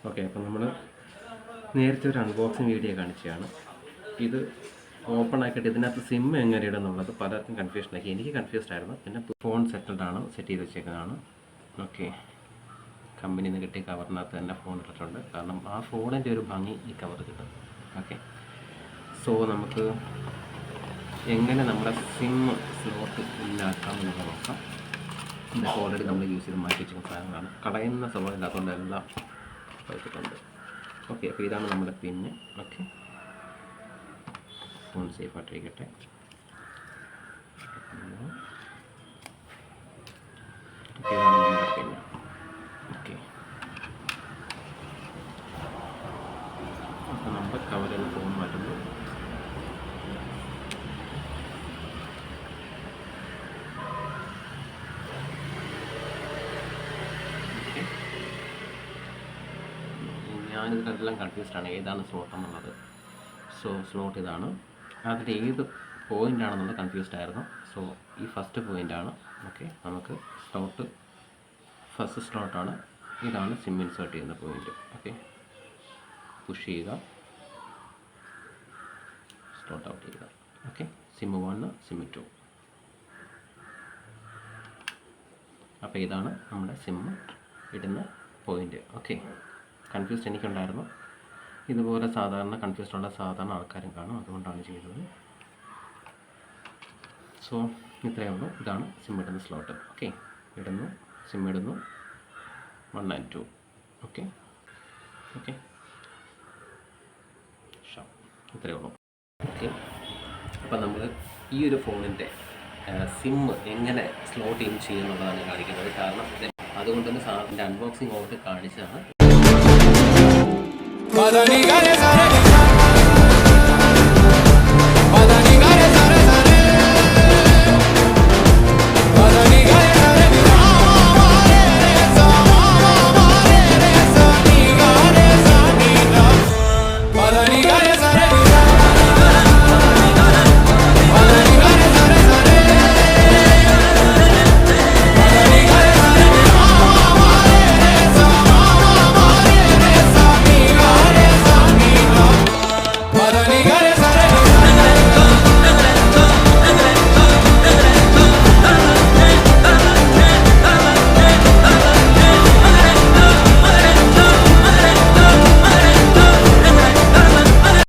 Okay, അപ്പോൾ നമ്മൾ നേരത്തെ ഒരു അൺബോക്സിങ് വീഡിയോ കാണിച്ചതാണ്. ഇത് ഓപ്പൺ ആക്കിയിട്ട് ഇതിനകത്ത് സിം എങ്ങനെ ഇടുന്നുള്ളത് പലർക്കും കൺഫ്യൂഷനാക്കി. എനിക്ക് കൺഫ്യൂസ്ഡ് ആയിരുന്നു. പിന്നെ ഫോൺ സെറ്റ് ചെയ്ത് വെച്ചേക്കുന്നതാണ്. ഓക്കെ, കമ്പനിയിൽ നിന്ന് കിട്ടിയ കവറിനകത്ത് തന്നെ ഫോൺ ഇട്ടിട്ടുണ്ട്. കാരണം ആ ഫോണിൻ്റെ ഒരു ഭംഗി ഈ കവർ കിട്ടും. ഓക്കെ, സോ നമുക്ക് എങ്ങനെ നമ്മുടെ സിം സ്ലോട്ട് ഇല്ലാക്കാമെന്നുള്ളത് നോക്കാം. ഇതൊക്കെ ഓൾറെഡി നമ്മൾ യൂസ് ചെയ്ത് മാറ്റി വെച്ചിരിക്കുന്ന സാധനങ്ങളാണ്. കളയുന്ന സ്വഭാവം ഇല്ലാത്തതുകൊണ്ട് എല്ലാം വെച്ചിട്ടുണ്ട്. ഓക്കെ, അപ്പോൾ ഇതാണ് നമ്മുടെ പിന്ന്. Okay, phone സേഫായിട്ടിരിക്കട്ടെ. ഇതാണ് നമ്മുടെ പിന്ന്. ഓക്കെ, അപ്പോൾ നമ്മുടെ കവറിൽ ഫോൺ മാറ്റുമ്പോൾ ഞാനിതിലെല്ലാം കൺഫ്യൂസ്ഡാണ് ഏതാണ് സ്ലോട്ട് എന്നുള്ളത്. സോ സ്ലോട്ട് ഇതാണ്. അതിൽ ഏത് പോയിൻ്റാണെന്നുള്ളത് കൺഫ്യൂസ്ഡ് ആയിരുന്നു. സോ ഈ ഫസ്റ്റ് പോയിൻ്റാണ്. ഓക്കെ, നമുക്ക് സ്ലോട്ട് ഫസ്റ്റ് സ്ലോട്ടാണ്. ഇതാണ് സിം ഇൻസേർട്ട് ചെയ്യുന്ന പോയിൻ്റ്. ഓക്കെ, പുഷ് ചെയ്യുക, സ്ലോട്ട് ഔട്ട് ചെയ്യുക. Okay, SIM 1 SIM 2. അപ്പോൾ ഇതാണ് നമ്മുടെ സിം ഇടുന്ന പോയിൻ്റ്. ഓക്കെ, കൺഫ്യൂസ്ഡ് എനിക്കുണ്ടായിരുന്നു. ഇതുപോലെ കൺഫ്യൂസ്ഡ് ഉള്ള സാധാരണ ആൾക്കാരും കാണും, അതുകൊണ്ടാണ് ചെയ്തത്. സോ ഇത്രയേ ഉള്ളൂ. ഇതാണ് സിം ഇടുന്ന സ്ലോട്ട്. ഓക്കെ, ഇടുന്നു, സിം ഇടുന്നു 1 and 2. ഓക്കെ ഓക്കെ ഇത്രയേ ഉള്ളൂ. ഓക്കെ, അപ്പോൾ നമ്മൾ ഈ ഒരു ഫോണിൻ്റെ സിം എങ്ങനെ സ്ലോട്ട് ഇൻ ചെയ്യുന്നുള്ളതാണ് കാണിക്കുന്നത്. കാരണം അതുകൊണ്ട് തന്നെ സാറിൻ്റെ അൺബോക്സിങ് ഓർഡർ കാണിച്ചതാണ്.